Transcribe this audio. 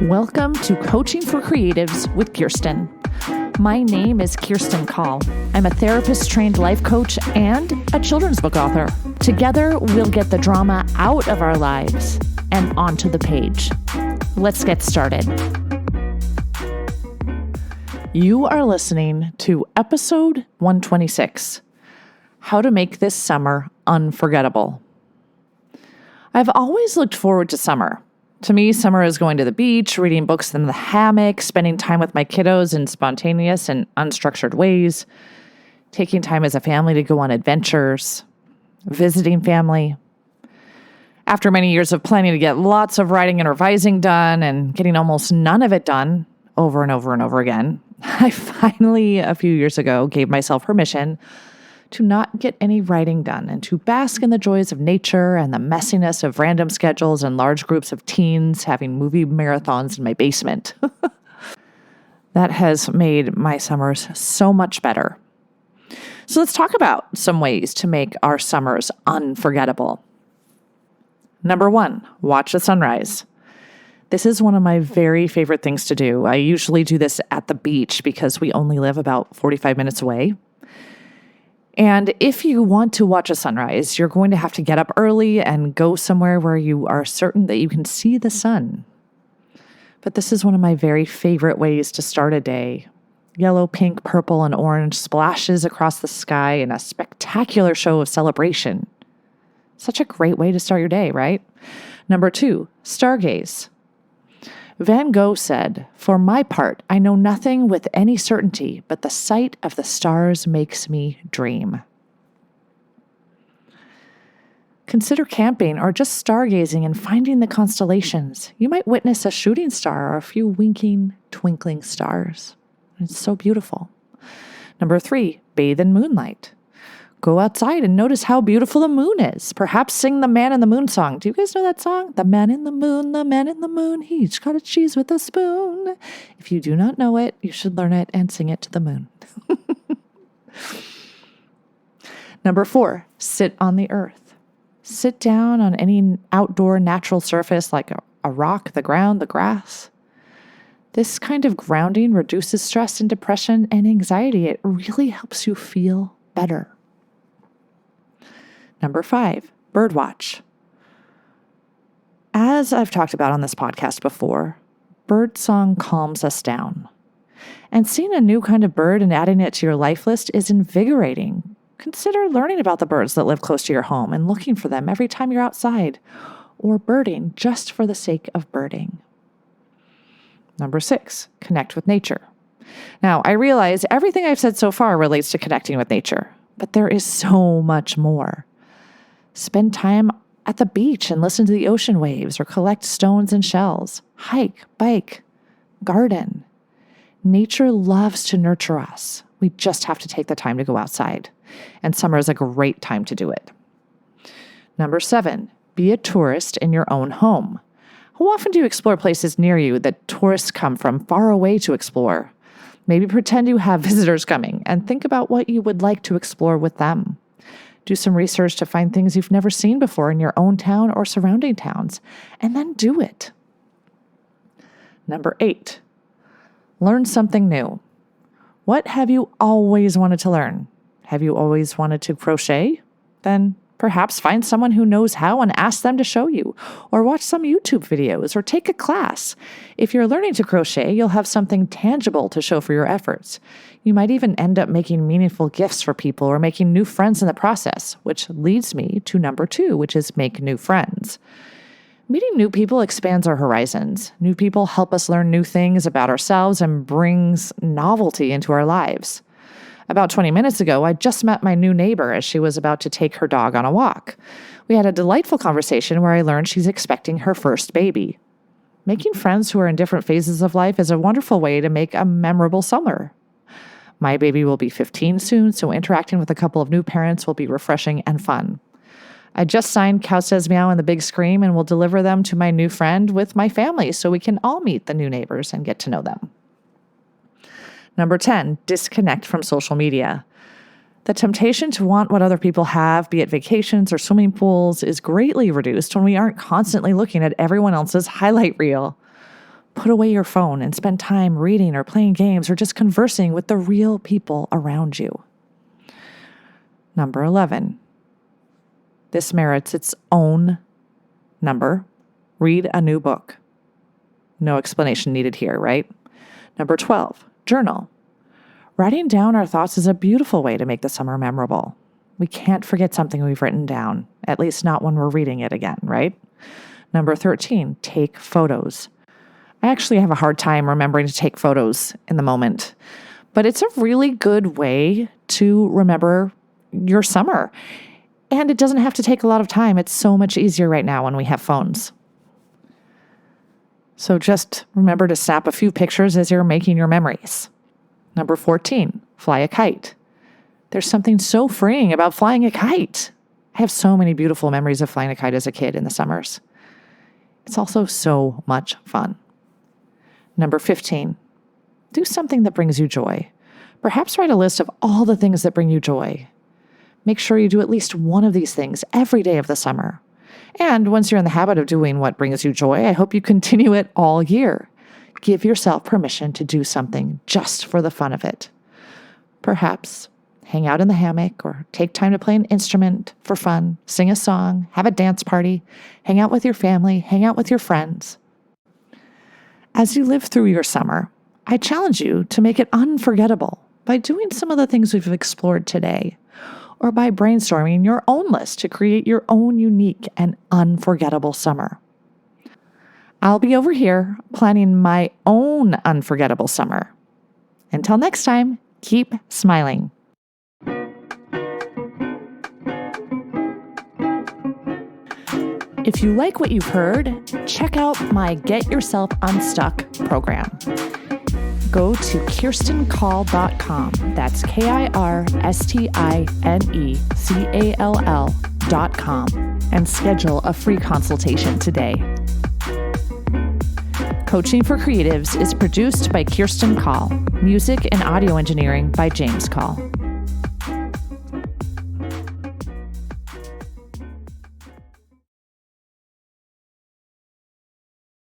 Welcome to Coaching for Creatives with Kirsten. My name is Kirsten Call. I'm a therapist-trained life coach and a children's book author. Together, we'll get the drama out of our lives and onto the page. Let's get started. You are listening to Episode 126, How to Make This Summer Unforgettable. I've always looked forward to summer. To me, summer is going to the beach, reading books in the hammock, spending time with my kiddos in spontaneous and unstructured ways, taking time as a family to go on adventures, visiting family. After many years of planning to get lots of writing and revising done and getting almost none of it done over and over and over again, I finally, a few years ago, gave myself permission to not get any writing done and to bask in the joys of nature and the messiness of random schedules and large groups of teens having movie marathons in my basement. That has made my summers so much better. So let's talk about some ways to make our summers unforgettable. Number 1, watch the sunrise. This is one of my very favorite things to do. I usually do this at the beach because we only live about 45 minutes away. And if you want to watch a sunrise, you're going to have to get up early and go somewhere where you are certain that you can see the sun. But this is one of my very favorite ways to start a day. Yellow, pink, purple, and orange splashes across the sky in a spectacular show of celebration. Such a great way to start your day, right? Number 2, stargaze. Van Gogh said, "For my part, I know nothing with any certainty, but the sight of the stars makes me dream." Consider camping or just stargazing and finding the constellations. You might witness a shooting star or a few winking, twinkling stars. It's so beautiful. Number 3, bathe in moonlight. Go outside and notice how beautiful the moon is. Perhaps sing the Man in the Moon song. Do you guys know that song? The man in the moon, he each got a cheese with a spoon. If you do not know it, you should learn it and sing it to the moon. Number 4, sit on the earth. Sit down on any outdoor natural surface like a rock, the ground, the grass. This kind of grounding reduces stress and depression and anxiety. It really helps you feel better. Number 5, birdwatch. As I've talked about on this podcast before, birdsong calms us down. And seeing a new kind of bird and adding it to your life list is invigorating. Consider learning about the birds that live close to your home and looking for them every time you're outside, or birding just for the sake of birding. Number 6, connect with nature. Now, I realize everything I've said so far relates to connecting with nature, but there is so much more. Spend time at the beach and listen to the ocean waves or collect stones and shells. Hike, bike, garden. Nature loves to nurture us. We just have to take the time to go outside. And summer is a great time to do it. Number 7, be a tourist in your own home. How often do you explore places near you that tourists come from far away to explore? Maybe pretend you have visitors coming and think about what you would like to explore with them. Do some research to find things you've never seen before in your own town or surrounding towns, and then do it. Number 8, learn something new. What have you always wanted to learn? Have you always wanted to crochet? Then perhaps find someone who knows how and ask them to show you, or watch some YouTube videos, or take a class. If you're learning to crochet, you'll have something tangible to show for your efforts. You might even end up making meaningful gifts for people or making new friends in the process, which leads me to number 2, which is make new friends. Meeting new people expands our horizons. New people help us learn new things about ourselves and brings novelty into our lives. About 20 minutes ago, I just met my new neighbor as she was about to take her dog on a walk. We had a delightful conversation where I learned she's expecting her first baby. Making friends who are in different phases of life is a wonderful way to make a memorable summer. My baby will be 15 soon, so interacting with a couple of new parents will be refreshing and fun. I just signed Cow Says Meow and the Big Scream and will deliver them to my new friend with my family so we can all meet the new neighbors and get to know them. Number 10, disconnect from social media. The temptation to want what other people have, be it vacations or swimming pools, is greatly reduced when we aren't constantly looking at everyone else's highlight reel. Put away your phone and spend time reading or playing games or just conversing with the real people around you. Number 11. This merits its own number. Read a new book. No explanation needed here, right? Number 12. Journal. Writing down our thoughts is a beautiful way to make the summer memorable. We can't forget something we've written down, at least not when we're reading it again, right? Number 13. Take photos. I actually have a hard time remembering to take photos in the moment, but it's a really good way to remember your summer. And it doesn't have to take a lot of time. It's so much easier right now when we have phones. So just remember to snap a few pictures as you're making your memories. Number 14, fly a kite. There's something so freeing about flying a kite. I have so many beautiful memories of flying a kite as a kid in the summers. It's also so much fun. Number 15, do something that brings you joy. Perhaps write a list of all the things that bring you joy. Make sure you do at least one of these things every day of the summer. And once you're in the habit of doing what brings you joy, I hope you continue it all year. Give yourself permission to do something just for the fun of it. Perhaps hang out in the hammock or take time to play an instrument for fun, sing a song, have a dance party, hang out with your family, hang out with your friends. As you live through your summer, I challenge you to make it unforgettable by doing some of the things we've explored today, or by brainstorming your own list to create your own unique and unforgettable summer. I'll be over here planning my own unforgettable summer. Until next time, keep smiling. If you like what you've heard, check out my Get Yourself Unstuck program. Go to KirstenCall.com. That's KirstenCall.com and schedule a free consultation today. Coaching for Creatives is produced by Kirsten Call. Music and audio engineering by James Call.